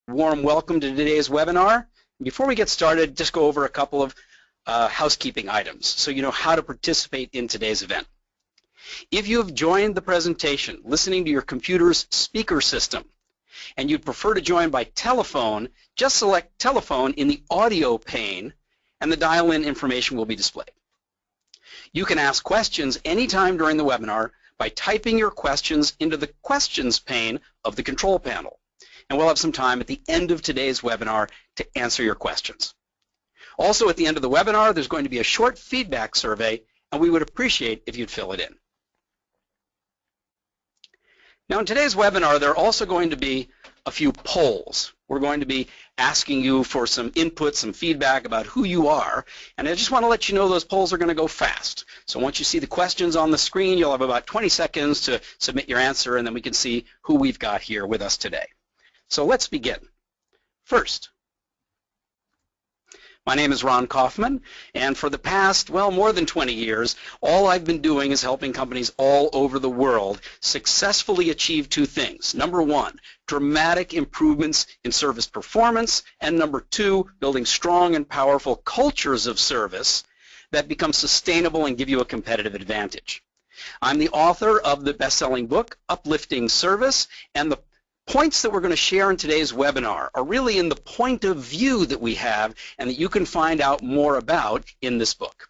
Warm welcome to today's webinar. Before we get started, just go over a couple of housekeeping items so you know how to participate in today's event. If you have joined the presentation listening to your computer's speaker system and you'd prefer to join by telephone, just select telephone in the audio pane and the dial-in information will be displayed. You can ask questions anytime during the webinar by typing your questions into the questions pane of the control panel. And we'll have some time at the end of today's webinar to answer your questions. Also, at the end of the webinar, there's going to be a short feedback survey, and we would appreciate if you'd fill it in. Now, in today's webinar, there are also going to be a few polls. We're going to be asking you for some input, some feedback about who you are, and I just want to let you know those polls are going to go fast. So once you see the questions on the screen, you'll have about 20 seconds to submit your answer, and then we can see who we've got here with us today. So let's begin. First, my name is Ron Kaufman, and for the past, well, more than 20 years, all I've been doing is helping companies all over the world successfully achieve two things. Number one, dramatic improvements in service performance, and number two, building strong and powerful cultures of service that become sustainable and give you a competitive advantage. I'm the author of the best-selling book, Uplifting Service, and the points that we're going to share in today's webinar are really in the point of view that we have and that you can find out more about in this book.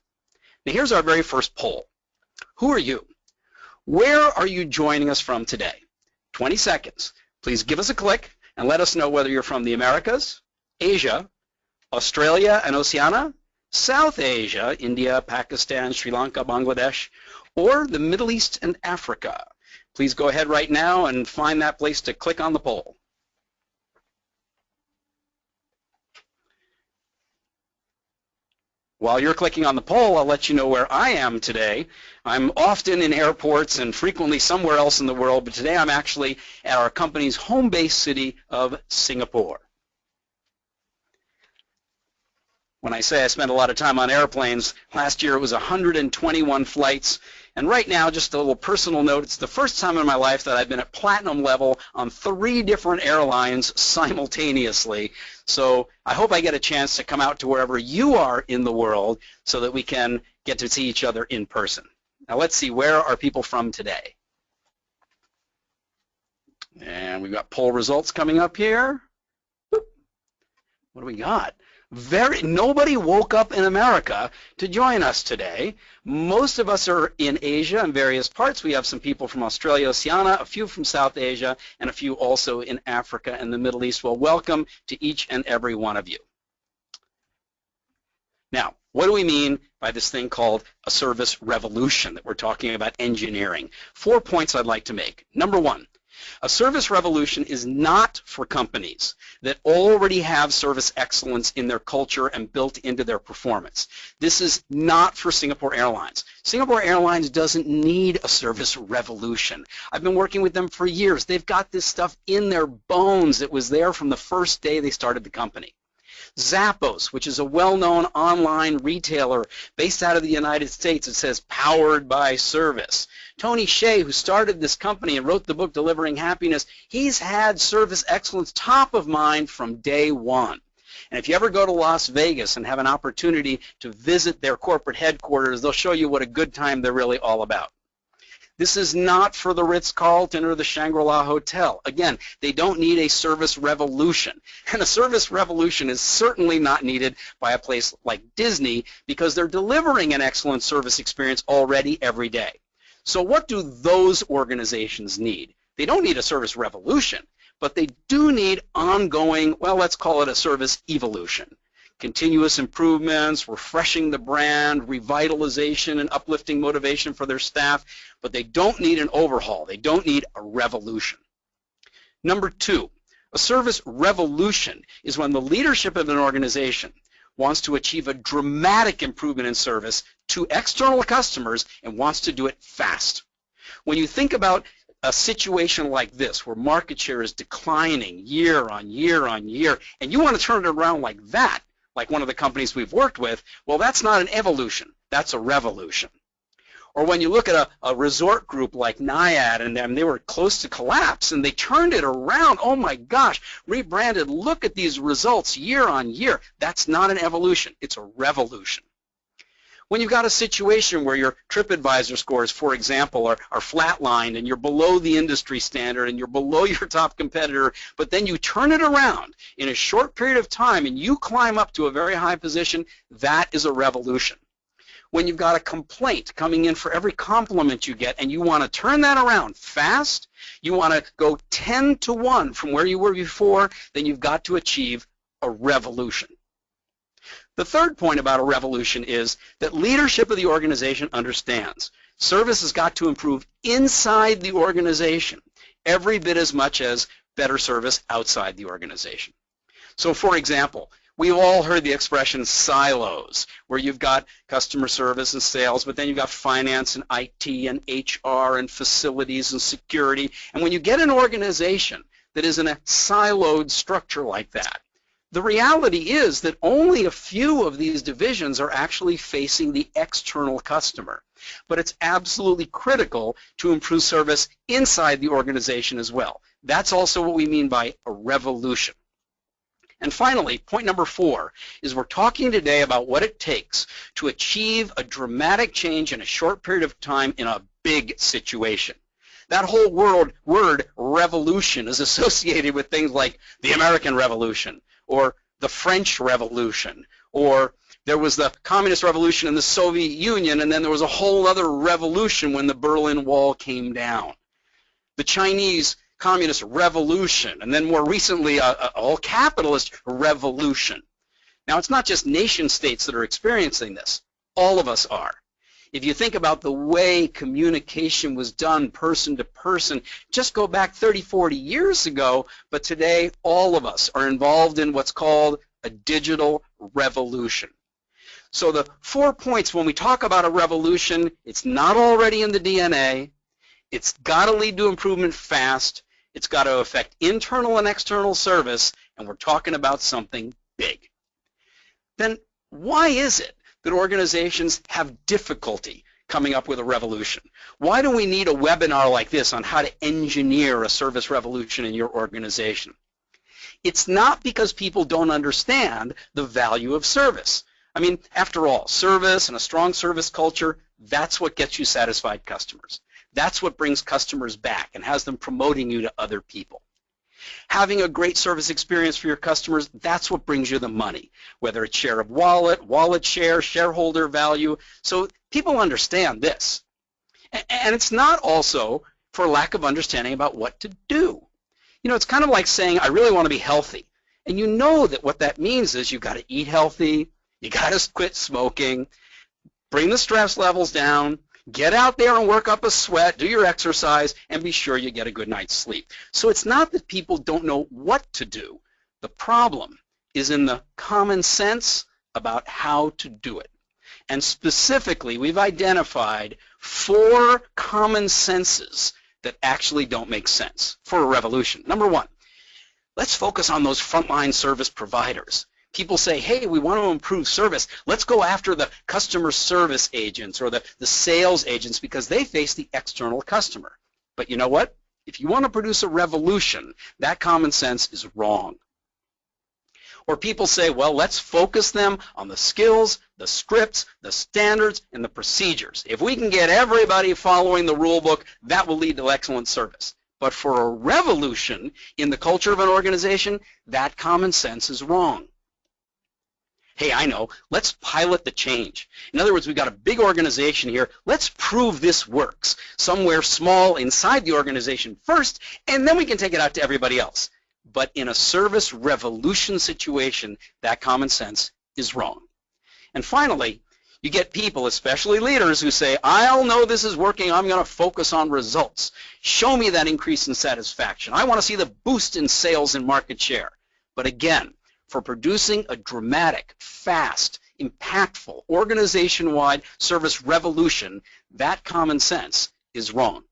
Now here's our very first poll. Who are you? Where are you joining us from today? 20 seconds. Please give us a click and let us know whether you're from the Americas, Asia, Australia and Oceania, South Asia, India, Pakistan, Sri Lanka, Bangladesh, or the Middle East and Africa. Please go ahead right now and find that place to click on the poll. While you're clicking on the poll, I'll let you know where I am today. I'm often in airports and frequently somewhere else in the world, but today I'm actually at our company's home base city of Singapore. When I say I spend a lot of time on airplanes, last year it was 121 flights. And right now, just a little personal note, it's the first time in my life that I've been at platinum level on 3 different airlines simultaneously. So I hope I get a chance to come out to wherever you are in the world so that we can get to see each other in person. Now let's see, where are people from today? And we've got poll results coming up here. What do we got? Nobody woke up in America to join us today. Most of us are in Asia in various parts. We have some people from Australia, Oceania, a few from South Asia, and a few also in Africa and the Middle East. Well, welcome to each and every one of you. Now, what do we mean by this thing called a service revolution that we're talking about engineering? 4 points I'd like to make. Number one, a service revolution is not for companies that already have service excellence in their culture and built into their performance. This is not for Singapore Airlines. Singapore Airlines doesn't need a service revolution. I've been working with them for years. They've got this stuff in their bones. It was there from the first day they started the company. Zappos, which is a well-known online retailer based out of the United States, it says powered by service. Tony Hsieh, who started this company and wrote the book Delivering Happiness, he's had service excellence top of mind from day one. And if you ever go to Las Vegas and have an opportunity to visit their corporate headquarters, they'll show you what a good time they're really all about. This is not for the Ritz-Carlton or the Shangri-La Hotel. Again, they don't need a service revolution. And a service revolution is certainly not needed by a place like Disney because they're delivering an excellent service experience already every day. So what do those organizations need? They don't need a service revolution, but they do need ongoing, well, let's call it a service evolution. Continuous improvements, refreshing the brand, revitalization and uplifting motivation for their staff, but they don't need an overhaul. They don't need a revolution. Number two, a service revolution is when the leadership of an organization wants to achieve a dramatic improvement in service to external customers and wants to do it fast. When you think about a situation like this where market share is declining year on year on year, and you want to turn it around like that, like one of the companies we've worked with, well, that's not an evolution, that's a revolution. Or when you look at a resort group like Naiad, and they were close to collapse, and they turned it around. Oh my gosh, rebranded, look at these results year on year. That's not an evolution, it's a revolution. When you've got a situation where your TripAdvisor scores, for example, are flatlined and you're below the industry standard and you're below your top competitor, but then you turn it around in a short period of time and you climb up to a very high position, that is a revolution. When you've got a complaint coming in for every compliment you get and you want to turn that around fast, you want to go 10 to 1 from where you were before, then you've got to achieve a revolution. The third point about a revolution is that leadership of the organization understands service has got to improve inside the organization every bit as much as better service outside the organization. So for example, we've all heard the expression silos, where you've got customer service and sales, but then you've got finance and IT and HR and facilities and security. And when you get an organization that is in a siloed structure like that, the reality is that only a few of these divisions are actually facing the external customer. But it's absolutely critical to improve service inside the organization as well. That's also what we mean by a revolution. And finally, point number 4 is we're talking today about what it takes to achieve a dramatic change in a short period of time in a big situation. That whole word revolution is associated with things like the American Revolution or the French Revolution, or there was the Communist Revolution in the Soviet Union, and then there was a whole other revolution when the Berlin Wall came down. The Chinese Communist Revolution, and then more recently a all capitalist revolution. Now, it's not just nation states that are experiencing this. All of us are. If you think about the way communication was done person to person, just go back 30, 40 years ago, but today all of us are involved in what's called a digital revolution. So the 4 points when we talk about a revolution, it's not already in the DNA, it's got to lead to improvement fast, it's got to affect internal and external service, and we're talking about something big. Then why is it that organizations have difficulty coming up with a revolution? Why do we need a webinar like this on how to engineer a service revolution in your organization? It's not because people don't understand the value of service. I mean, after all, service and a strong service culture, that's what gets you satisfied customers. That's what brings customers back and has them promoting you to other people. Having a great service experience for your customers, that's what brings you the money, whether it's share of wallet, wallet share, shareholder value. So people understand this. And it's not also for lack of understanding about what to do. You know, it's kind of like saying, I really want to be healthy. And you know that what that means is you've got to eat healthy, you got to quit smoking, bring the stress levels down, get out there and work up a sweat, do your exercise, and be sure you get a good night's sleep. So it's not that people don't know what to do. The problem is in the common sense about how to do it. And specifically, we've identified 4 common senses that actually don't make sense for a revolution. Number 1, let's focus on those frontline service providers. People say, hey, we want to improve service. Let's go after the customer service agents or the sales agents because they face the external customer. But you know what? If you want to produce a revolution, that common sense is wrong. Or people say, well, let's focus them on the skills, the scripts, the standards, and the procedures. If we can get everybody following the rule book, that will lead to excellent service. But for a revolution in the culture of an organization, that common sense is wrong. Hey, I know, let's pilot the change. In other words, we've got a big organization here. Let's prove this works somewhere small inside the organization first, and then we can take it out to everybody else. But in a service revolution situation, that common sense is wrong. And finally, you get people, especially leaders, who say, I'll know this is working. I'm going to focus on results. Show me that increase in satisfaction. I want to see the boost in sales and market share. But again, for producing a dramatic, fast, impactful, organization-wide service revolution, that common sense is wrong.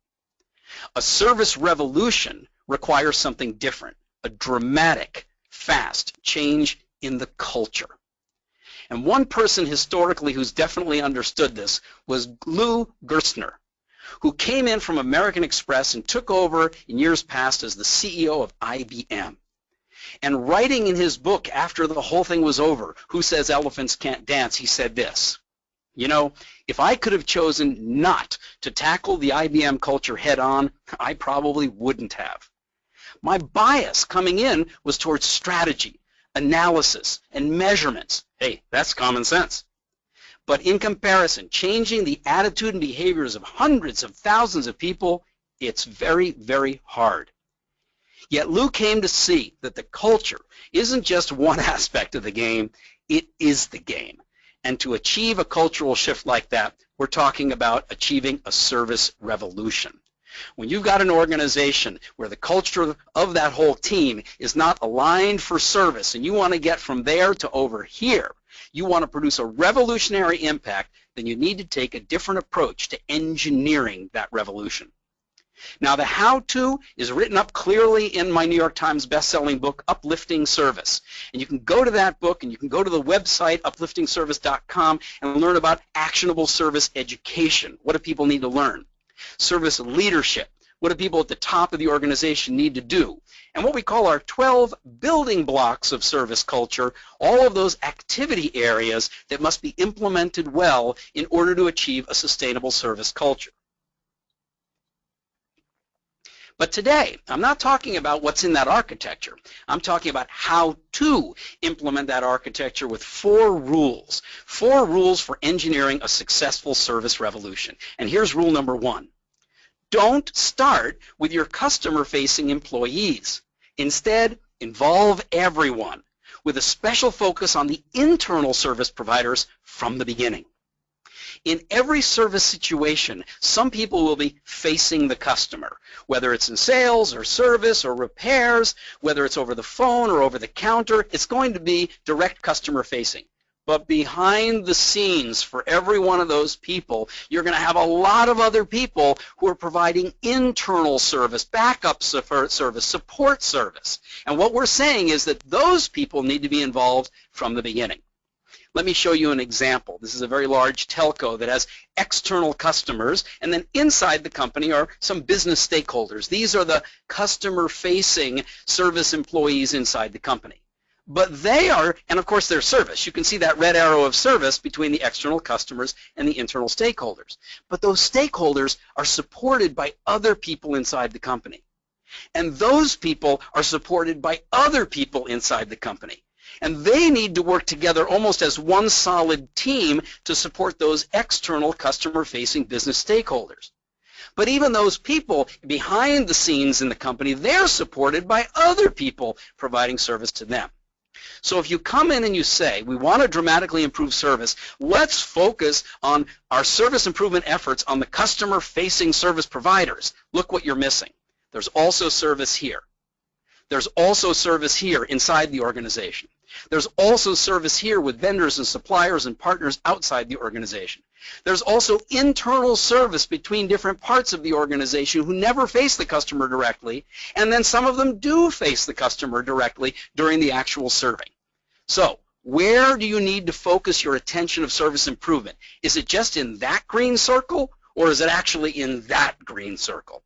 A service revolution requires something different, a dramatic, fast change in the culture. And one person historically who's definitely understood this was Lou Gerstner, who came in from American Express and took over in years past as the CEO of IBM. And writing in his book after the whole thing was over, Who Says Elephants Can't Dance, he said this: you know, if I could have chosen not to tackle the IBM culture head on, I probably wouldn't have. My bias coming in was towards strategy, analysis, and measurements. Hey, that's common sense. But in comparison, changing the attitude and behaviors of hundreds of thousands of people, it's very, very hard. Yet Lou came to see that the culture isn't just one aspect of the game, it is the game. And to achieve a cultural shift like that, we're talking about achieving a service revolution. When you've got an organization where the culture of that whole team is not aligned for service and you want to get from there to over here, you want to produce a revolutionary impact, then you need to take a different approach to engineering that revolution. Now, the how-to is written up clearly in my New York Times best-selling book, Uplifting Service. And you can go to that book and you can go to the website, upliftingservice.com, and learn about actionable service education. What do people need to learn? Service leadership. What do people at the top of the organization need to do? And what we call our 12 building blocks of service culture, all of those activity areas that must be implemented well in order to achieve a sustainable service culture. But today, I'm not talking about what's in that architecture. I'm talking about how to implement that architecture with 4 rules. 4 rules for engineering a successful service revolution. And here's rule number 1. Don't start with your customer-facing employees. Instead, involve everyone with a special focus on the internal service providers from the beginning. In every service situation, some people will be facing the customer, whether it's in sales or service or repairs, whether it's over the phone or over the counter, it's going to be direct customer facing. But behind the scenes for every one of those people, you're going to have a lot of other people who are providing internal service, backup service, support service. And what we're saying is that those people need to be involved from the beginning. Let me show you an example. This is a very large telco that has external customers, and then inside the company are some business stakeholders. These are the customer-facing service employees inside the company. But they are, and of course they're service. You can see that red arrow of service between the external customers and the internal stakeholders. But those stakeholders are supported by other people inside the company. And those people are supported by other people inside the company. And they need to work together almost as one solid team to support those external customer-facing business stakeholders. But even those people behind the scenes in the company, they're supported by other people providing service to them. So if you come in and you say, we want to dramatically improve service, let's focus on our service improvement efforts on the customer-facing service providers. Look what you're missing. There's also service here. There's also service here inside the organization. There's also service here with vendors and suppliers and partners outside the organization. There's also internal service between different parts of the organization who never face the customer directly, and then some of them do face the customer directly during the actual serving. So, where do you need to focus your attention of service improvement? Is it just in that green circle, or is it actually in that green circle?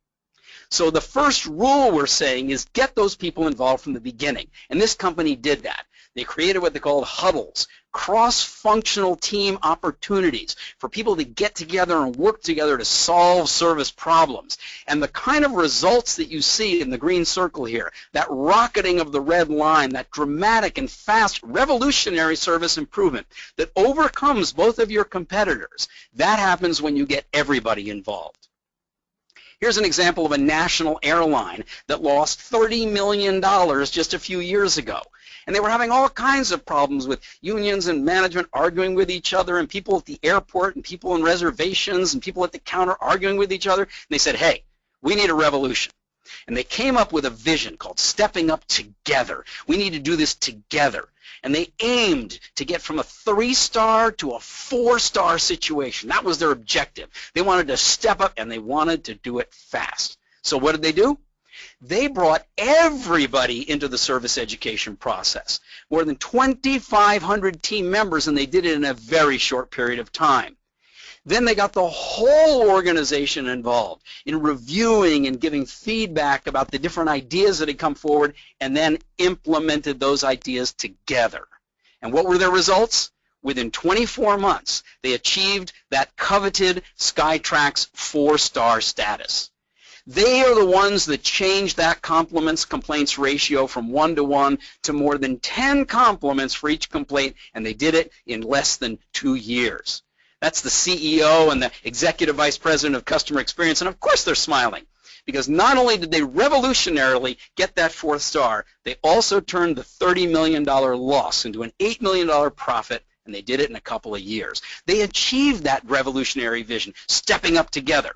So the first rule we're saying is get those people involved from the beginning, and this company did that. They created what they called huddles, cross-functional team opportunities for people to get together and work together to solve service problems. And the kind of results that you see in the green circle here, that rocketing of the red line, that dramatic and fast revolutionary service improvement that overcomes both of your competitors, that happens when you get everybody involved. Here's an example of a national airline that lost $30 million just a few years ago. And they were having all kinds of problems with unions and management arguing with each other, and people at the airport and people in reservations and people at the counter arguing with each other. And they said, hey, we need a revolution. And they came up with a vision called Stepping Up Together. We need to do this together. And they aimed to get from a 3-star to a 4-star situation. That was their objective. They wanted to step up, and they wanted to do it fast. So what did they do? They brought everybody into the service education process, more than 2,500 team members, and they did it in a very short period of time. Then they got the whole organization involved in reviewing and giving feedback about the different ideas that had come forward, and then implemented those ideas together. And what were their results? Within 24 months, they achieved that coveted Skytrax 4-star status. They are the ones that changed that complaints ratio from 1-to-1 to more than 10 compliments for each complaint, and they did it in less than 2 years. That's the CEO and the Executive Vice President of Customer Experience, and of course they're smiling, because not only did they revolutionarily get that 4th star, they also turned the $30 million loss into an $8 million profit, and they did it in a couple of years. They achieved that revolutionary vision, stepping up together.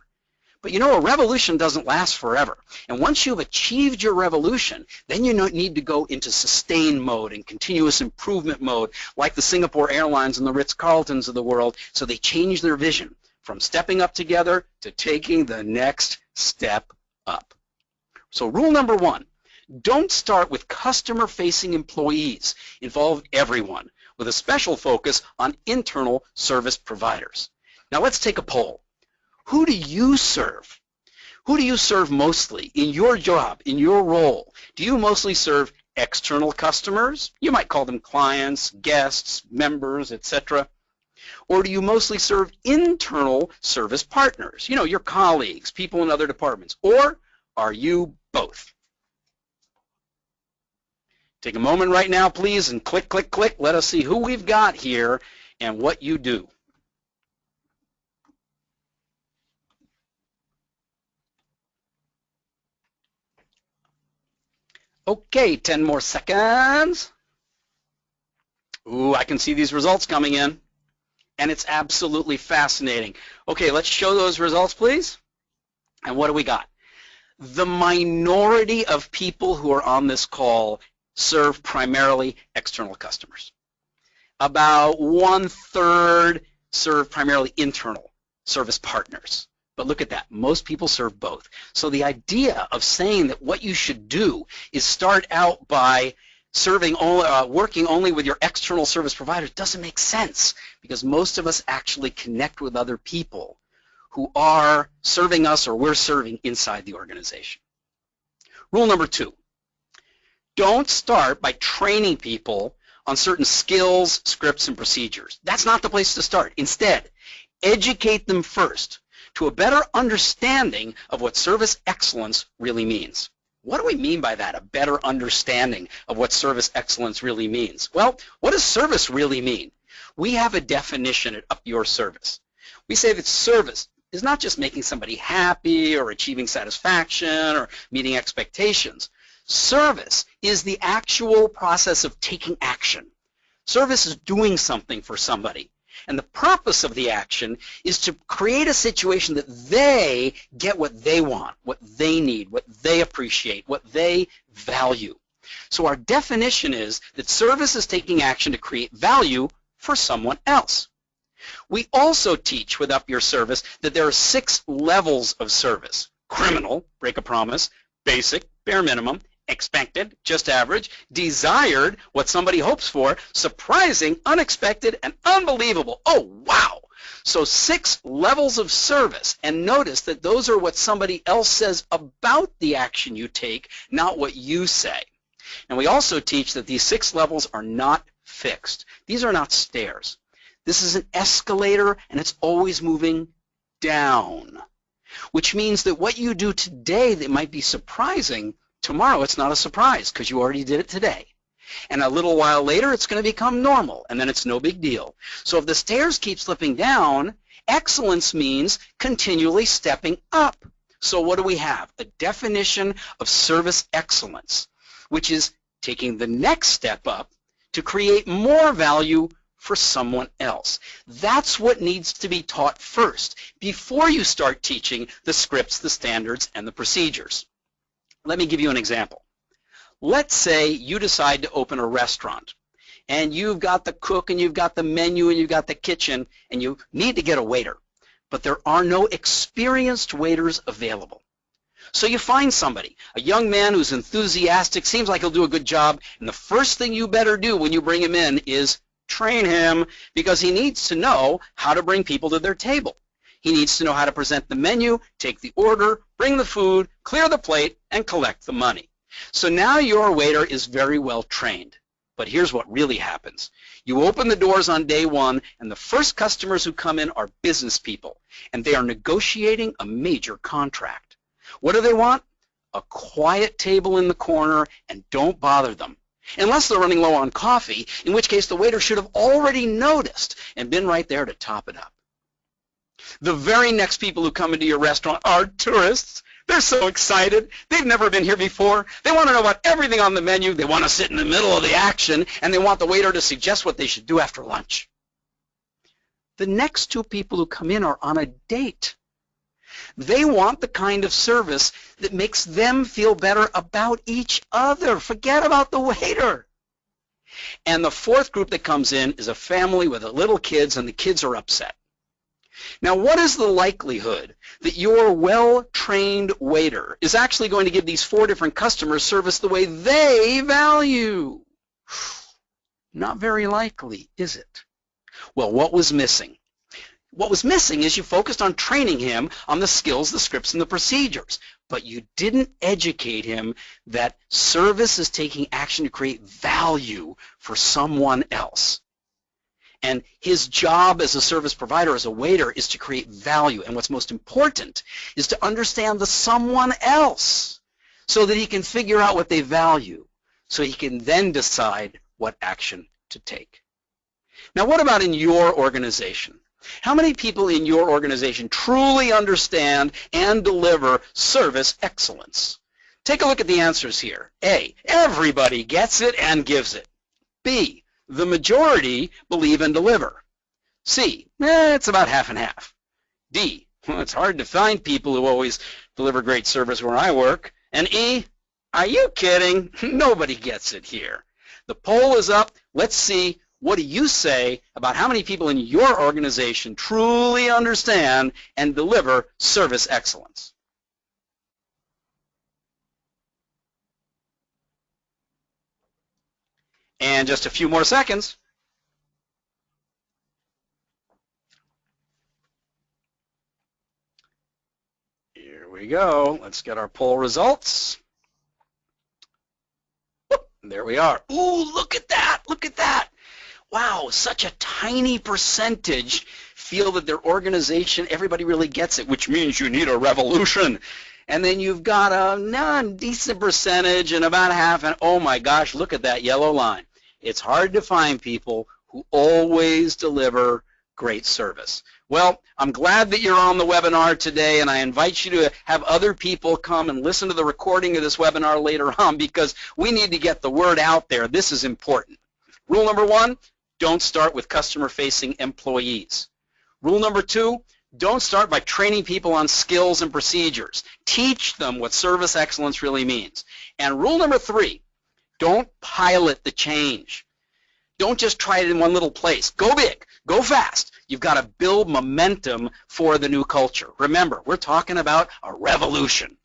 But you know, a revolution doesn't last forever. And once you've achieved your revolution, then you need to go into sustain mode and continuous improvement mode, like the Singapore Airlines and the Ritz-Carltons of the world. So they change their vision from stepping up together to taking the next step up. So rule number 1, don't start with customer-facing employees. Involve everyone, with a special focus on internal service providers. Now let's take a poll. Who do you serve? Who do you serve mostly in your job, in your role? Do you mostly serve external customers? You might call them clients, guests, members, etc. Or do you mostly serve internal service partners? You know, your colleagues, people in other departments. Or are you both? Take a moment right now, please, and click, click, click. Let us see who we've got here and what you do. Okay, 10 more seconds. Ooh, I can see these results coming in, and it's absolutely fascinating. Okay, let's show those results, please. And what do we got? The minority of people who are on this call serve primarily external customers. About 1/3 serve primarily internal service partners. But look at that. Most people serve both. So the idea of saying that what you should do is start out by working only with your external service providers doesn't make sense, because most of us actually connect with other people who are serving us or we're serving inside the organization. Rule number 2, don't start by training people on certain skills, scripts, and procedures. That's not the place to start. Instead, educate them first to a better understanding of what service excellence really means. What do we mean by that, a better understanding of what service excellence really means? Well, what does service really mean? We have a definition at Up Your Service. We say that service is not just making somebody happy or achieving satisfaction or meeting expectations. Service is the actual process of taking action. Service is doing something for somebody. And the purpose of the action is to create a situation that they get what they want, what they need, what they appreciate, what they value. So our definition is that service is taking action to create value for someone else. We also teach with Up Your Service that there are 6 levels of service: criminal, break a promise; basic, bare minimum; expected, just average; desired, what somebody hopes for; surprising, unexpected; and unbelievable. Oh, wow! So 6 levels of service, and notice that those are what somebody else says about the action you take, not what you say. And we also teach that these 6 levels are not fixed. These are not stairs. This is an escalator, and it's always moving down, which means that what you do today that might be surprising, tomorrow it's not a surprise because you already did it today. And a little while later it's going to become normal, and then it's no big deal. So if the stairs keep slipping down, excellence means continually stepping up. So what do we have? A definition of service excellence, which is taking the next step up to create more value for someone else. That's what needs to be taught first before you start teaching the scripts, the standards, and the procedures. Let me give you an example. Let's say you decide to open a restaurant, and you've got the cook, and you've got the menu, and you've got the kitchen, and you need to get a waiter, but there are no experienced waiters available. So you find somebody, a young man who's enthusiastic, seems like he'll do a good job, and the first thing you better do when you bring him in is train him, because he needs to know how to bring people to their table. He needs to know how to present the menu, take the order, bring the food, clear the plate, and collect the money. So now your waiter is very well trained. But here's what really happens. You open the doors on day one, and the first customers who come in are business people, and they are negotiating a major contract. What do they want? A quiet table in the corner, and don't bother them. Unless they're running low on coffee, in which case the waiter should have already noticed and been right there to top it up. The very next people who come into your restaurant are tourists. They're so excited. They've never been here before. They want to know about everything on the menu. They want to sit in the middle of the action, and they want the waiter to suggest what they should do after lunch. The next two people who come in are on a date. They want the kind of service that makes them feel better about each other. Forget about the waiter. And the fourth group that comes in is a family with little kids, and the kids are upset. Now, what is the likelihood that your well-trained waiter is actually going to give these four different customers service the way they value? Not very likely, is it? Well, what was missing? What was missing is you focused on training him on the skills, the scripts, and the procedures, but you didn't educate him that service is taking action to create value for someone else. And his job as a service provider, as a waiter, is to create value. And what's most important is to understand the someone else so that he can figure out what they value, so he can then decide what action to take. Now, what about in your organization? How many people in your organization truly understand and deliver service excellence? Take a look at the answers here. A, everybody gets it and gives it. B, the majority believe and deliver. C, it's about half and half. D, well, it's hard to find people who always deliver great service where I work. And E, are you kidding? Nobody gets it here. The poll is up. Let's see, what do you say about how many people in your organization truly understand and deliver service excellence? And just a few more seconds. Here we go. Let's get our poll results. Whoop, there we are. Ooh, look at that. Look at that. Wow, such a tiny percentage feel that their organization, everybody really gets it, which means you need a revolution. And then you've got a non-decent percentage and about half, and oh my gosh, look at that yellow line. It's hard to find people who always deliver great service. Well, I'm glad that you're on the webinar today, and I invite you to have other people come and listen to the recording of this webinar later on, because we need to get the word out there. This is important. Rule number one, don't start with customer-facing employees. Rule number two, don't start by training people on skills and procedures. Teach them what service excellence really means. And rule number three, don't pilot the change. Don't just try it in one little place. Go big. Go fast. You've got to build momentum for the new culture. Remember, we're talking about a revolution.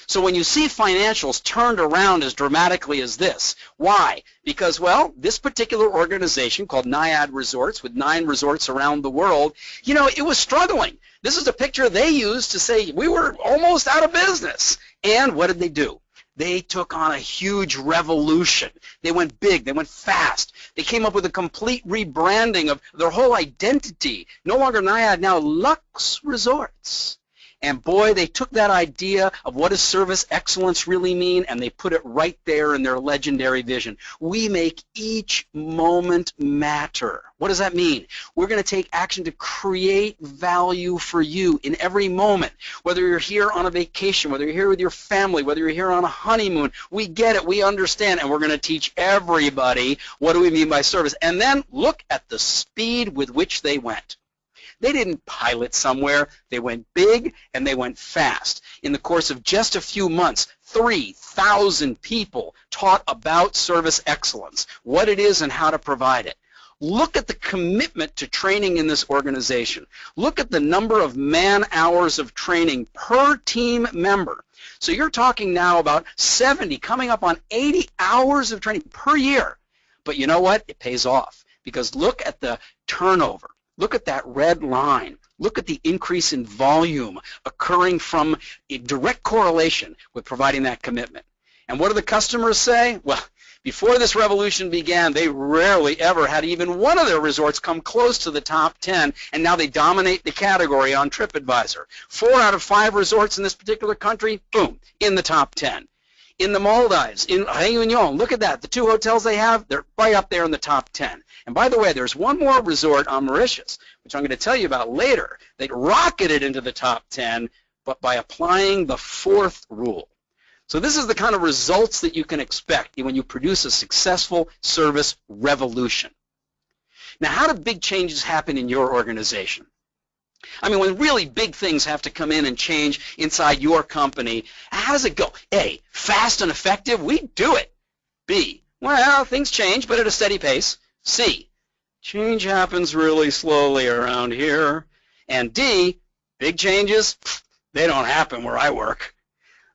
So when you see financials turned around as dramatically as this, why? Because, well, this particular organization called Naiad Resorts, with 9 resorts around the world, you know, it was struggling. This is a picture they used to say we were almost out of business. And what did they do? They took on a huge revolution. They went big. They went fast. They came up with a complete rebranding of their whole identity. No longer Naiad, now Lux Resorts. And boy, they took that idea of what does service excellence really mean, and they put it right there in their legendary vision. We make each moment matter. What does that mean? We're going to take action to create value for you in every moment. Whether you're here on a vacation, whether you're here with your family, whether you're here on a honeymoon, we get it, we understand, and we're going to teach everybody what do we mean by service. And then look at the speed with which they went. They didn't pilot somewhere. They went big and they went fast. In the course of just a few months, 3,000 people taught about service excellence, what it is and how to provide it. Look at the commitment to training in this organization. Look at the number of man-hours of training per team member. So you're talking now about 70, coming up on 80 hours of training per year. But you know what? It pays off, because look at the turnover. Look at that red line. Look at the increase in volume occurring from a direct correlation with providing that commitment. And what do the customers say? Well, before this revolution began, they rarely ever had even one of their resorts come close to the top 10, and now they dominate the category on TripAdvisor. 4 out of 5 resorts in this particular country, boom, in the top 10. In the Maldives, in Réunion, look at that. The 2 hotels they have, they're right up there in the top 10. And by the way, there's one more resort on Mauritius, which I'm going to tell you about later, that rocketed into the top 10, but by applying the 4th rule. So this is the kind of results that you can expect when you produce a successful service revolution. Now, how do big changes happen in your organization? I mean, when really big things have to come in and change inside your company, how does it go? A, fast and effective, we do it. B, well, things change, but at a steady pace. C, change happens really slowly around here. And D, big changes, they don't happen where I work.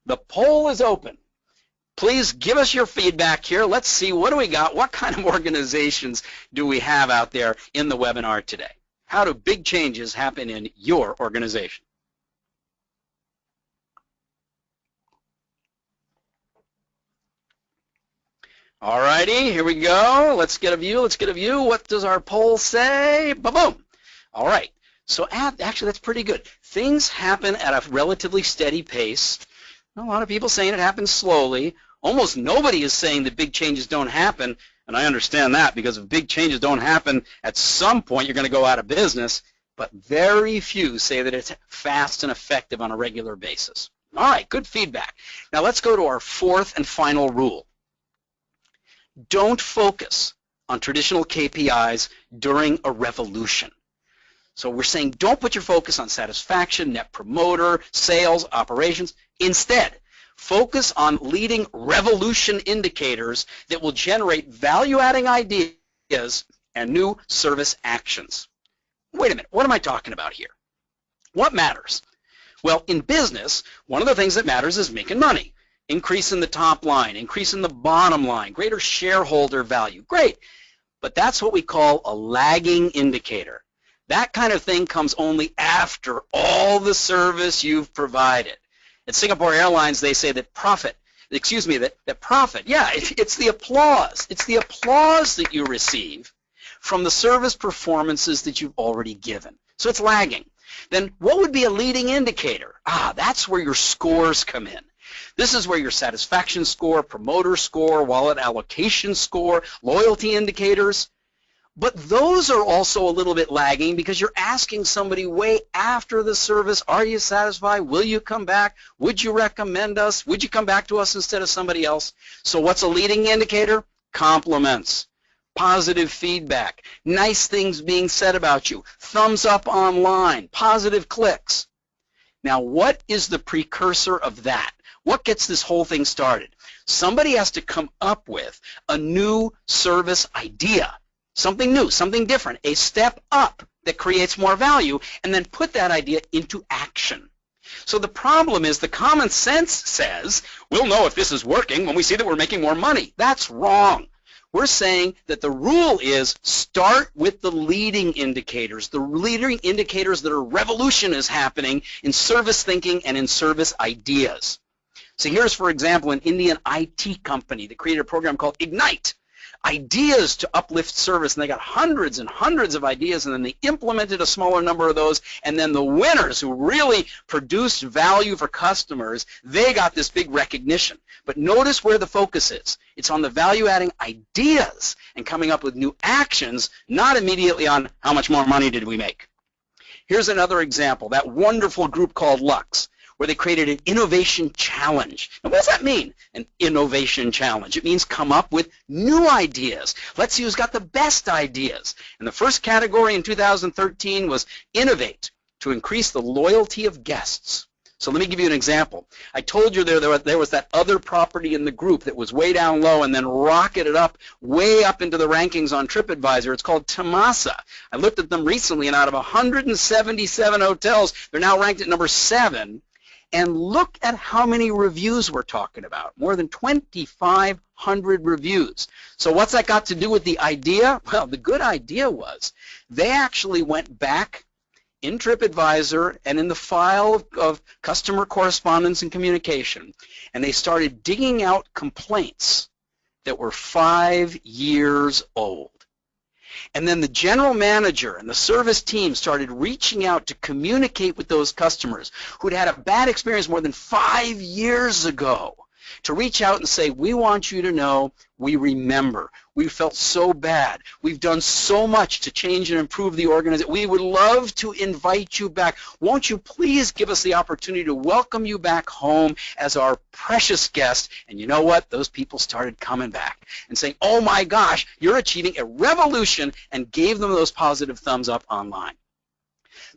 The poll is open. Please give us your feedback here. Let's see, what do we got? What kind of organizations do we have out there in the webinar today? How do big changes happen in your organization? All righty, here we go. Let's get a view. Let's get a view. What does our poll say? Ba-boom. All right. So actually, that's pretty good. Things happen at a relatively steady pace. A lot of people saying it happens slowly. Almost nobody is saying that big changes don't happen, and I understand that, because if big changes don't happen, at some point you're going to go out of business, but very few say that it's fast and effective on a regular basis. All right, good feedback. Now let's go to our 4th and final rule. Don't focus on traditional KPIs during a revolution. So we're saying don't put your focus on satisfaction, net promoter, sales, operations. Instead, focus on leading revolution indicators that will generate value-adding ideas and new service actions. Wait a minute, what am I talking about here? What matters? Well, in business, one of the things that matters is making money. Increase in the top line, increase in the bottom line, greater shareholder value. Great, but that's what we call a lagging indicator. That kind of thing comes only after all the service you've provided. At Singapore Airlines, they say that profit, yeah, it's the applause. It's the applause that you receive from the service performances that you've already given. So it's lagging. Then what would be a leading indicator? That's where your scores come in. This is where your satisfaction score, promoter score, wallet allocation score, loyalty indicators. But those are also a little bit lagging, because you're asking somebody way after the service, are you satisfied? Will you come back? Would you recommend us? Would you come back to us instead of somebody else? So what's a leading indicator? Compliments, positive feedback, nice things being said about you, thumbs up online, positive clicks. Now, what is the precursor of that? What gets this whole thing started? Somebody has to come up with a new service idea. Something new, something different, a step up that creates more value, and then put that idea into action. So the problem is, the common sense says, we'll know if this is working when we see that we're making more money. That's wrong. We're saying that the rule is start with the leading indicators, the leading indicators that a revolution is happening in service thinking and in service ideas. So here's, for example, an Indian IT company that created a program called Ignite. Ideas to uplift service, and they got hundreds and hundreds of ideas, and then they implemented a smaller number of those, and then the winners who really produced value for customers, they got this big recognition. But notice where the focus is. It's on the value-adding ideas and coming up with new actions, not immediately on how much more money did we make. Here's another example, that wonderful group called Lux, where they created an innovation challenge. Now, what does that mean, an innovation challenge? It means come up with new ideas. Let's see who's got the best ideas. And the first category in 2013 was innovate to increase the loyalty of guests. So let me give you an example. I told you there was that other property in the group that was way down low and then rocketed up way up into the rankings on TripAdvisor. It's called Tamasa. I looked at them recently, and out of 177 hotels, they're now ranked at number 7. And look at how many reviews we're talking about. More than 2,500 reviews. So what's that got to do with the idea? Well, the good idea was they actually went back in TripAdvisor and in the file of customer correspondence and communication, and they started digging out complaints that were 5 years old. And then the general manager and the service team started reaching out to communicate with those customers who'd had a bad experience more than 5 years ago, to reach out and say, we want you to know we remember. We felt so bad. We've done so much to change and improve the organization. We would love to invite you back. Won't you please give us the opportunity to welcome you back home as our precious guest? And you know what? Those people started coming back and saying, oh my gosh, you're achieving a revolution, and gave them those positive thumbs up online.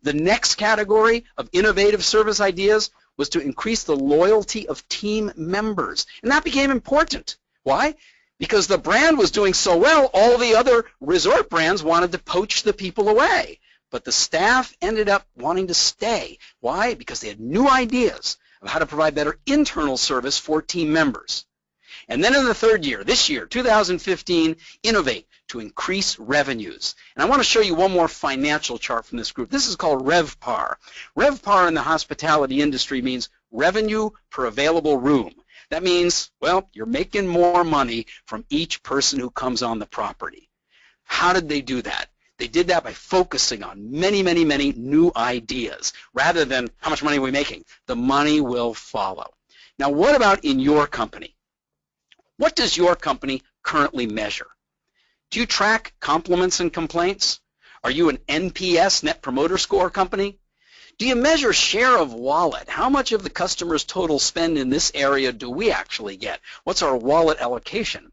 The next category of innovative service ideas was to increase the loyalty of team members. And that became important. Why? Because the brand was doing so well, all the other resort brands wanted to poach the people away. But the staff ended up wanting to stay. Why? Because they had new ideas of how to provide better internal service for team members. And then in the third year, this year, 2015, innovate to increase revenues. And I want to show you one more financial chart from this group. This is called RevPAR. RevPAR in the hospitality industry means revenue per available room. That means, well, you're making more money from each person who comes on the property. How did they do that? They did that by focusing on many, many, many new ideas. Rather than how much money are we making? The money will follow. Now, what about in your company? What does your company currently measure? Do you track compliments and complaints? Are you an NPS, Net Promoter Score company? Do you measure share of wallet? How much of the customer's total spend in this area do we actually get? What's our wallet allocation?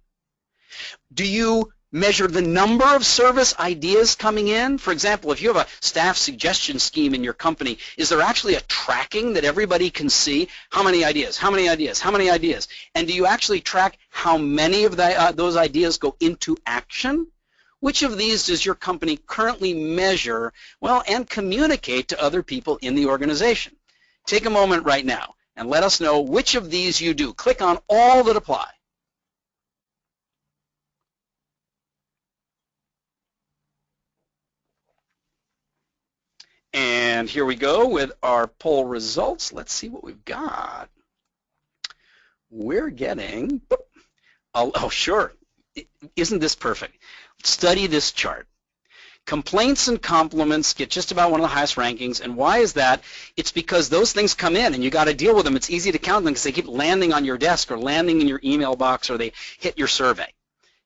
Do you measure the number of service ideas coming in? For example, if you have a staff suggestion scheme in your company, is there actually a tracking that everybody can see? How many ideas? How many ideas? How many ideas? And do you actually track how many of those ideas go into action? Which of these does your company currently measure, well, and communicate to other people in the organization? Take a moment right now and let us know which of these you do. Click on all that apply. And here we go with our poll results. Let's see what we've got. We're getting, oh sure, isn't this perfect? Study this chart. Complaints and compliments get just about one of the highest rankings, and why is that? It's because those things come in and you got to deal with them. It's easy to count them because they keep landing on your desk or landing in your email box, or they hit your survey.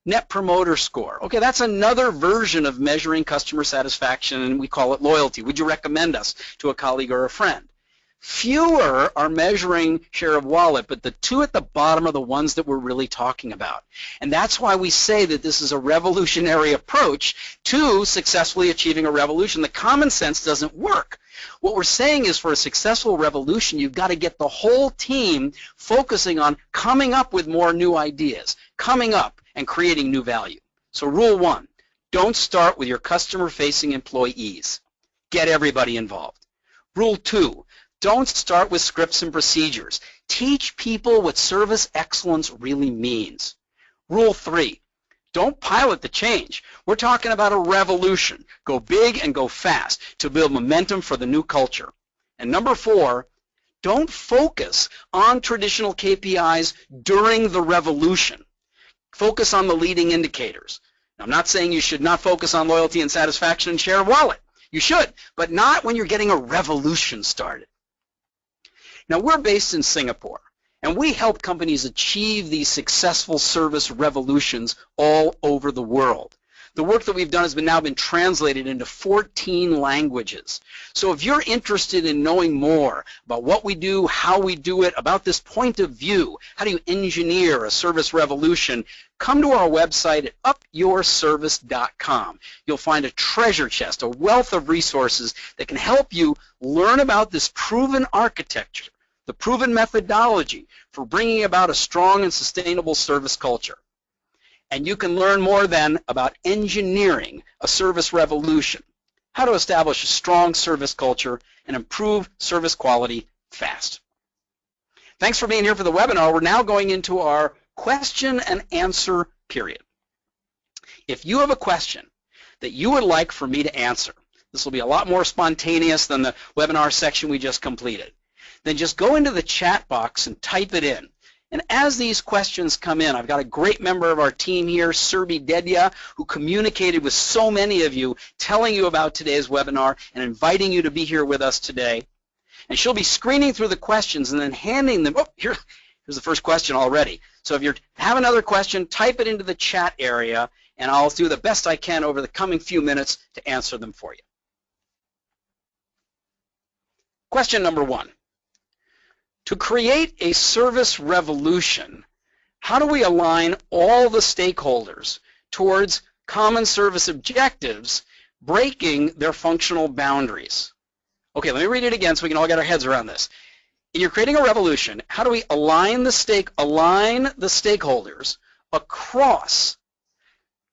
Net Promoter Score. Okay, that's another version of measuring customer satisfaction, and we call it loyalty. Would you recommend us to a colleague or a friend? Fewer are measuring share of wallet, but the two at the bottom are the ones that we're really talking about. And that's why we say that this is a revolutionary approach to successfully achieving a revolution. The common sense doesn't work. What we're saying is, for a successful revolution, you've got to get the whole team focusing on coming up with more new ideas, coming up and creating new value. So rule 1, don't start with your customer-facing employees. Get everybody involved. Rule 2, don't start with scripts and procedures. Teach people what service excellence really means. Rule 3, don't pilot the change. We're talking about a revolution. Go big and go fast to build momentum for the new culture. And number 4, don't focus on traditional KPIs during the revolution. Focus on the leading indicators. Now, I'm not saying you should not focus on loyalty and satisfaction and share of wallet. You should, but not when you're getting a revolution started. Now, we're based in Singapore, and we help companies achieve these successful service revolutions all over the world. The work that we've done has now been translated into 14 languages. So if you're interested in knowing more about what we do, how we do it, about this point of view, how do you engineer a service revolution, come to our website at upyourservice.com. You'll find a treasure chest, a wealth of resources that can help you learn about this proven architecture the proven methodology for bringing about a strong and sustainable service culture. And you can learn more then about engineering a service revolution, how to establish a strong service culture and improve service quality fast. Thanks for being here for the webinar. We're now going into our question and answer period. If you have a question that you would like for me to answer, this will be a lot more spontaneous than the webinar section we just completed, then just go into the chat box and type it in. And as these questions come in, I've got a great member of our team here, Surbi Dedya, who communicated with so many of you, telling you about today's webinar and inviting you to be here with us today. And she'll be screening through the questions and then handing them. Oh, here's the first question already. So if you have another question, type it into the chat area, and I'll do the best I can over the coming few minutes to answer them for you. Question number 1. To create a service revolution, how do we align all the stakeholders towards common service objectives, breaking their functional boundaries? Okay, let me read it again so we can all get our heads around this. You're creating a revolution. How do we align the stakeholders across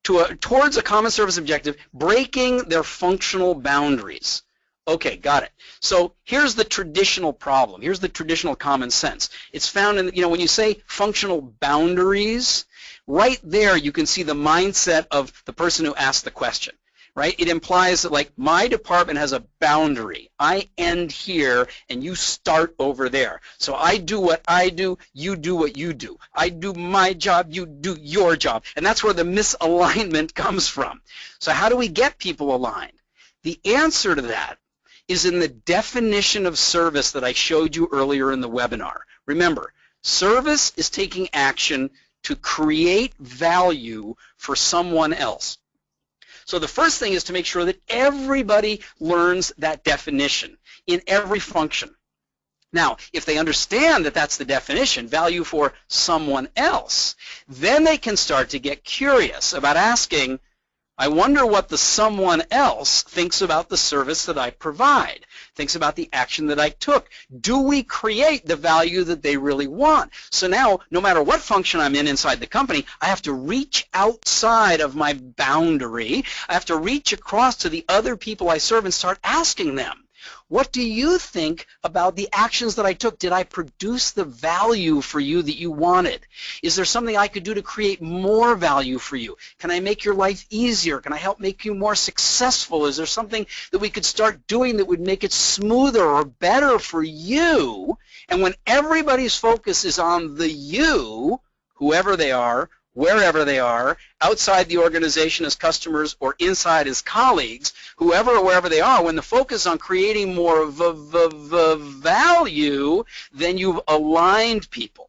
towards a common service objective, breaking their functional boundaries? Okay, got it. So here's the traditional problem. Here's the traditional common sense. It's found in, when you say functional boundaries, right there you can see the mindset of the person who asked the question. Right? It implies that, like, my department has a boundary. I end here and you start over there. So I do what I do, you do what you do. I do my job, you do your job. And that's where the misalignment comes from. So how do we get people aligned? The answer to that is in the definition of service that I showed you earlier in the webinar. Remember, service is taking action to create value for someone else. So the first thing is to make sure that everybody learns that definition in every function. Now, if they understand that that's the definition, value for someone else, then they can start to get curious about asking, I wonder what the someone else thinks about the service that I provide, thinks about the action that I took. Do we create the value that they really want? So now, no matter what function I'm in inside the company, I have to reach outside of my boundary. I have to reach across to the other people I serve and start asking them, what do you think about the actions that I took? Did I produce the value for you that you wanted? Is there something I could do to create more value for you? Can I make your life easier? Can I help make you more successful? Is there something that we could start doing that would make it smoother or better for you? And when everybody's focus is on the you, whoever they are, wherever they are, outside the organization as customers or inside as colleagues, whoever or wherever they are, when the focus is on creating more value, then you've aligned people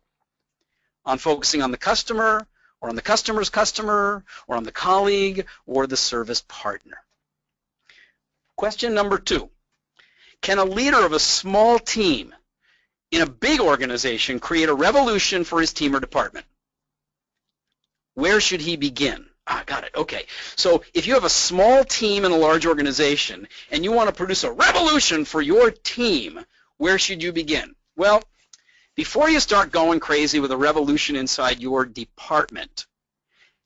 on focusing on the customer or on the customer's customer or on the colleague or the service partner. Question number 2. Can a leader of a small team in a big organization create a revolution for his team or department? Where should he begin? Got it. Okay. So if you have a small team in a large organization and you want to produce a revolution for your team, where should you begin? Well, before you start going crazy with a revolution inside your department,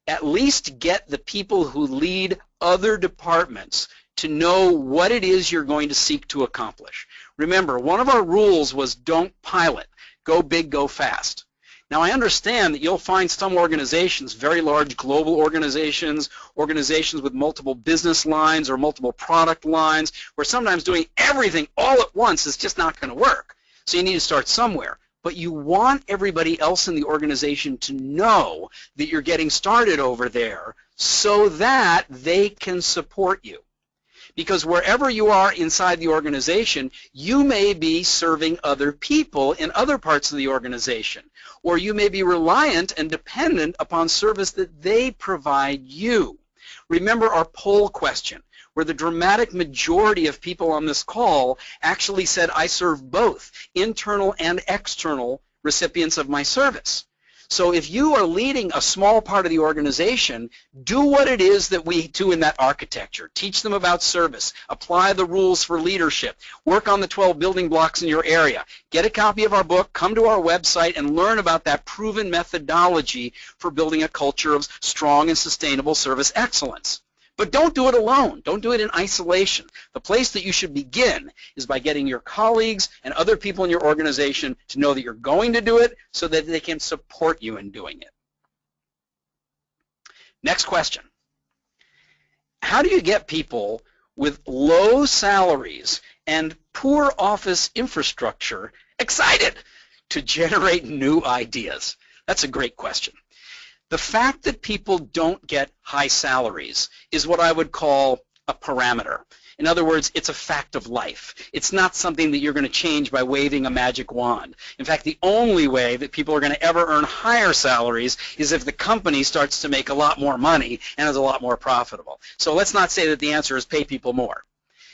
at least get the people who lead other departments to know what it is you're going to seek to accomplish. Remember, one of our rules was don't pilot. Go big, go fast. Now, I understand that you'll find some organizations, very large global organizations, organizations with multiple business lines or multiple product lines, where sometimes doing everything all at once is just not going to work. So you need to start somewhere. But you want everybody else in the organization to know that you're getting started over there so that they can support you. Because wherever you are inside the organization, you may be serving other people in other parts of the organization, or you may be reliant and dependent upon service that they provide you. Remember our poll question, where the dramatic majority of people on this call actually said, I serve both internal and external recipients of my service. So if you are leading a small part of the organization, do what it is that we do in that architecture. Teach them about service. Apply the rules for leadership. Work on the 12 building blocks in your area. Get a copy of our book, come to our website, and learn about that proven methodology for building a culture of strong and sustainable service excellence. But don't do it alone. Don't do it in isolation. The place that you should begin is by getting your colleagues and other people in your organization to know that you're going to do it so that they can support you in doing it. Next question. How do you get people with low salaries and poor office infrastructure excited to generate new ideas? That's a great question. The fact that people don't get high salaries is what I would call a parameter. In other words, it's a fact of life. It's not something that you're going to change by waving a magic wand. In fact, the only way that people are going to ever earn higher salaries is if the company starts to make a lot more money and is a lot more profitable. So let's not say that the answer is pay people more.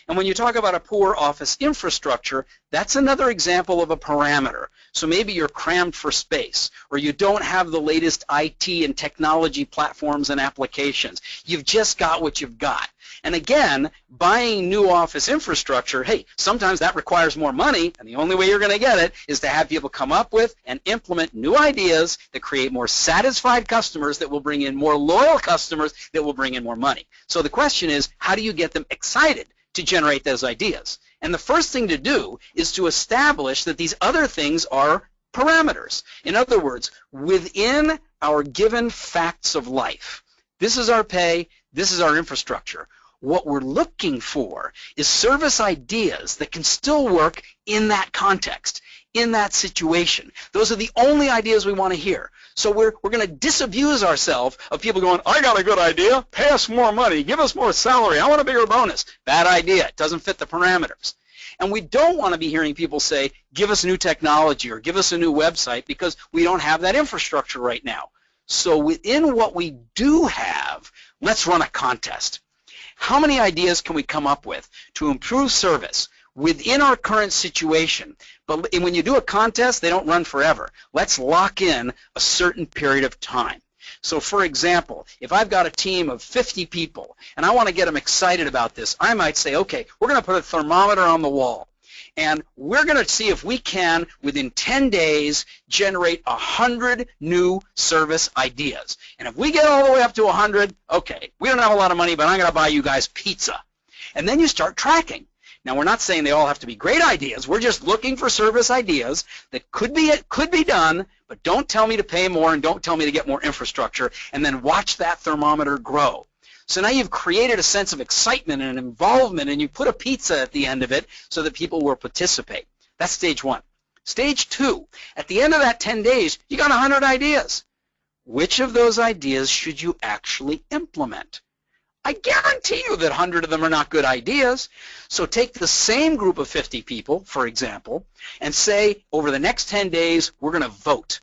And when you talk about a poor office infrastructure, that's another example of a parameter. So maybe you're crammed for space, or you don't have the latest IT and technology platforms and applications. You've just got what you've got. And again, buying new office infrastructure, hey, sometimes that requires more money, and the only way you're going to get it is to have people come up with and implement new ideas that create more satisfied customers that will bring in more loyal customers that will bring in more money. So the question is, how do you get them excited to generate those ideas? And the first thing to do is to establish that these other things are parameters. In other words, within our given facts of life, this is our pay, this is our infrastructure. What we're looking for is service ideas that can still work in that context, in that situation. Those are the only ideas we want to hear. So we're going to disabuse ourselves of people going, I got a good idea, pay us more money, give us more salary, I want a bigger bonus. Bad idea. It doesn't fit the parameters. And we don't want to be hearing people say, give us new technology or give us a new website, because we don't have that infrastructure right now. So within what we do have, let's run a contest. How many ideas can we come up with to improve service within our current situation? But when you do a contest, they don't run forever. Let's lock in a certain period of time. So for example, if I've got a team of 50 people and I want to get them excited about this, I might say, okay, we're going to put a thermometer on the wall, and we're going to see if we can, within 10 days, generate 100 new service ideas. And if we get all the way up to 100, okay, we don't have a lot of money, but I'm going to buy you guys pizza. And then you start tracking. Now, we're not saying they all have to be great ideas. We're just looking for service ideas that could be done, but don't tell me to pay more and don't tell me to get more infrastructure, and then watch that thermometer grow. So now you've created a sense of excitement and involvement, and you put a pizza at the end of it so that people will participate. That's stage one. Stage two, at the end of that 10 days, you got 100 ideas. Which of those ideas should you actually implement? I guarantee you that 100 of them are not good ideas. So take the same group of 50 people, for example, and say, over the next 10 days, we're going to vote.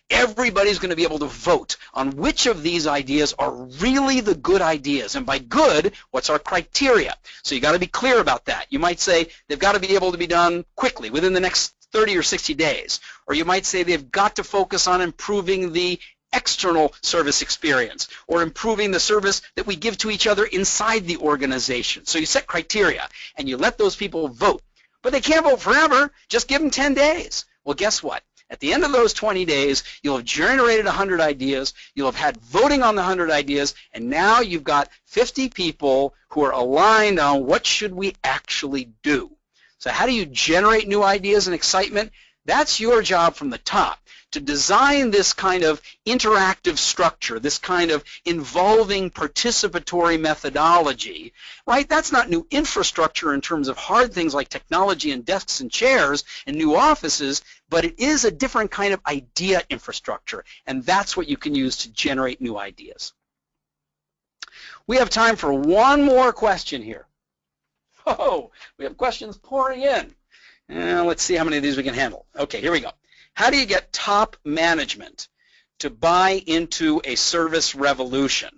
Everybody's going to be able to vote on which of these ideas are really the good ideas. And by good, what's our criteria? So you got to be clear about that. You might say they've got to be able to be done quickly, within the next 30 or 60 days. Or you might say they've got to focus on improving the external service experience, or improving the service that we give to each other inside the organization. So you set criteria and you let those people vote. But they can't vote forever. Just give them 10 days. Well, guess what? At the end of those 20 days, you'll have generated 100 ideas, you'll have had voting on the 100 ideas, and now you've got 50 people who are aligned on what should we actually do. So how do you generate new ideas and excitement? That's your job from the top, to design this kind of interactive structure, this kind of involving participatory methodology, right? That's not new infrastructure in terms of hard things like technology and desks and chairs and new offices, but it is a different kind of idea infrastructure, and that's what you can use to generate new ideas. We have time for one more question here. Oh, we have questions pouring in. Let's see how many of these we can handle. Okay, here we go. How do you get top management to buy into a service revolution?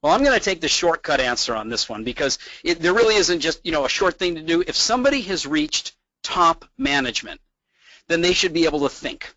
Well, I'm going to take the shortcut answer on this one, because there really isn't just, a short thing to do. If somebody has reached top management, then they should be able to think.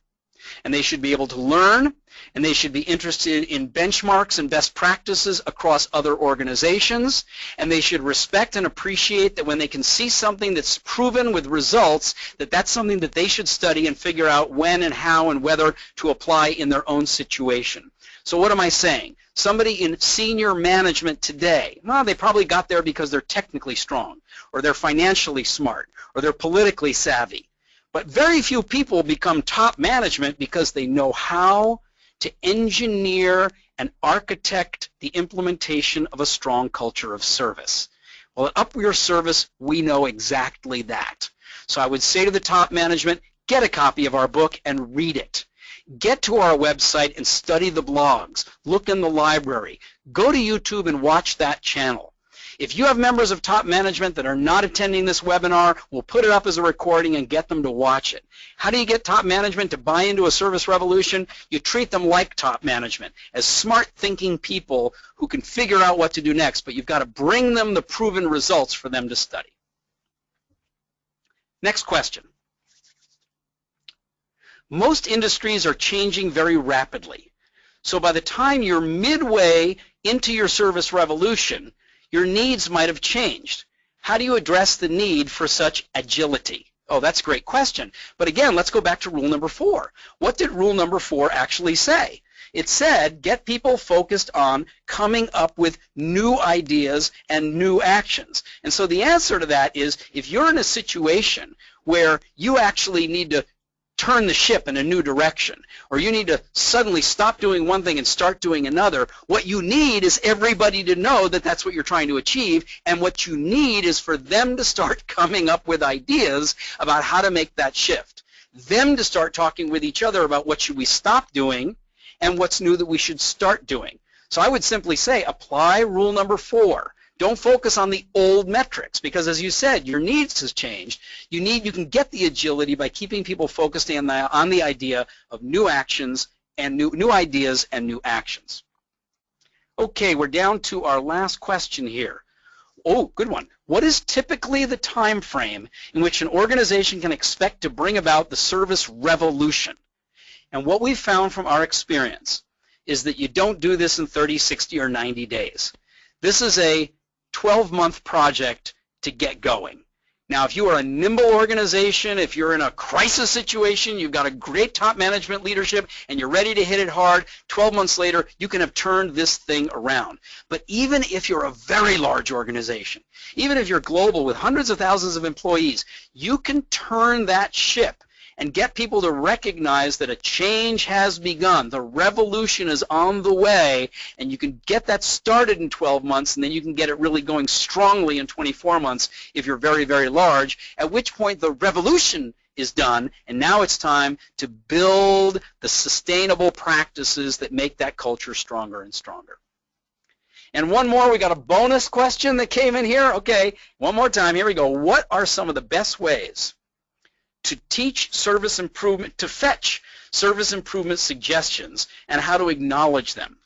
and they should be able to learn, and they should be interested in benchmarks and best practices across other organizations, and they should respect and appreciate that when they can see something that's proven with results, that that's something that they should study and figure out when and how and whether to apply in their own situation. So what am I saying? Somebody in senior management today, well, they probably got there because they're technically strong, or they're financially smart, or they're politically savvy. But very few people become top management because they know how to engineer and architect the implementation of a strong culture of service. Well, at Up Your Service, we know exactly that. So I would say to the top management, get a copy of our book and read it. Get to our website and study the blogs. Look in the library. Go to YouTube and watch that channel. If you have members of top management that are not attending this webinar, we'll put it up as a recording and get them to watch it. How do you get top management to buy into a service revolution? You treat them like top management, as smart thinking people who can figure out what to do next, but you've got to bring them the proven results for them to study. Next question. Most industries are changing very rapidly. So by the time you're midway into your service revolution, your needs might have changed. How do you address the need for such agility? Oh, that's a great question. But again, let's go back to rule number 4. What did rule number 4 actually say? It said, get people focused on coming up with new ideas and new actions. And so the answer to that is, if you're in a situation where you actually need to turn the ship in a new direction, or you need to suddenly stop doing one thing and start doing another, what you need is everybody to know that that's what you're trying to achieve, and what you need is for them to start coming up with ideas about how to make that shift. Them to start talking with each other about what should we stop doing and what's new that we should start doing. So I would simply say, apply rule number 4. Don't focus on the old metrics, because as you said, your needs has changed. You can get the agility by keeping people focused on the idea of new actions and new ideas and new actions. Okay, we're down to our last question here. Oh, good one. What is typically the time frame in which an organization can expect to bring about the service revolution? And what we've found from our experience is that you don't do this in 30, 60, or 90 days. This is a 12-month project to get going. Now, if you are a nimble organization, if you're in a crisis situation, you've got a great top management leadership, and you're ready to hit it hard, 12 months later, you can have turned this thing around. But even if you're a very large organization, even if you're global with hundreds of thousands of employees, you can turn that ship and get people to recognize that a change has begun. The revolution is on the way, and you can get that started in 12 months, and then you can get it really going strongly in 24 months if you're very, very large, at which point the revolution is done, and now it's time to build the sustainable practices that make that culture stronger and stronger. And one more, we got a bonus question that came in here. Okay, one more time, here we go. What are some of the best ways to teach service improvement, to fetch service improvement suggestions, and how to acknowledge them?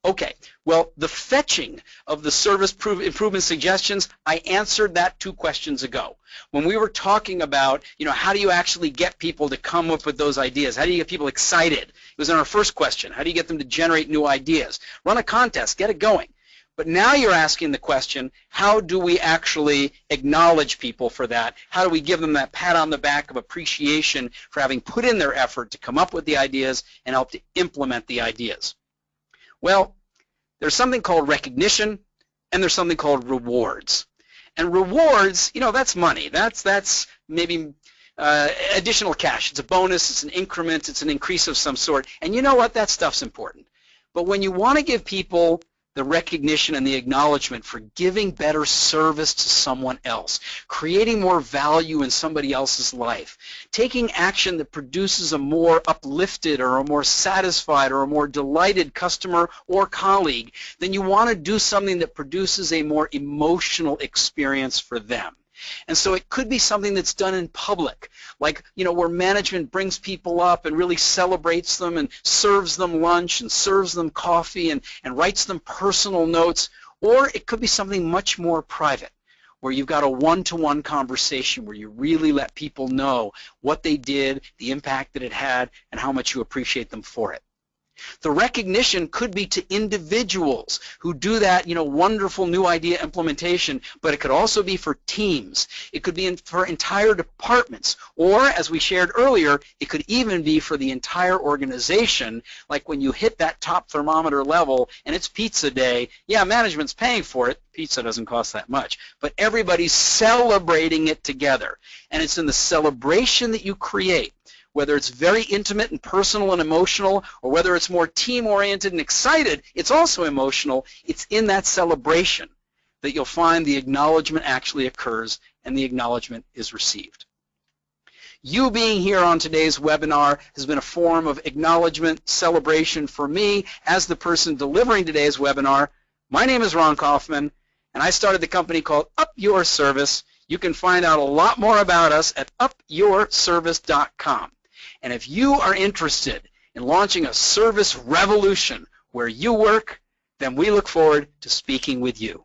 Okay, well, the fetching of the service improvement suggestions, I answered that 2 questions ago. When we were talking about, how do you actually get people to come up with those ideas? How do you get people excited? It was in our first question. How do you get them to generate new ideas? Run a contest, get it going. But now you're asking the question, how do we actually acknowledge people for that? How do we give them that pat on the back of appreciation for having put in their effort to come up with the ideas and help to implement the ideas? Well, there's something called recognition, and there's something called rewards. And rewards, that's money. That's maybe additional cash. It's a bonus, it's an increment, it's an increase of some sort. And you know what? That stuff's important. But when you want to give people the recognition and the acknowledgement for giving better service to someone else, creating more value in somebody else's life, taking action that produces a more uplifted or a more satisfied or a more delighted customer or colleague, then you want to do something that produces a more emotional experience for them. And so it could be something that's done in public, like, where management brings people up and really celebrates them and serves them lunch and serves them coffee and writes them personal notes. Or it could be something much more private, where you've got a one-to-one conversation where you really let people know what they did, the impact that it had, and how much you appreciate them for it. The recognition could be to individuals who do that, wonderful new idea implementation, but it could also be for teams. It could be for entire departments, or as we shared earlier, it could even be for the entire organization, like when you hit that top thermometer level and it's pizza day. Yeah, management's paying for it. Pizza doesn't cost that much, but everybody's celebrating it together. And it's in the celebration that you create, whether it's very intimate and personal and emotional, or whether it's more team-oriented and excited, it's also emotional. It's in that celebration that you'll find the acknowledgement actually occurs and the acknowledgement is received. You being here on today's webinar has been a form of acknowledgement, celebration for me as the person delivering today's webinar. My name is Ron Kaufman, and I started the company called Up Your Service. You can find out a lot more about us at upyourservice.com. And if you are interested in launching a service revolution where you work, then we look forward to speaking with you.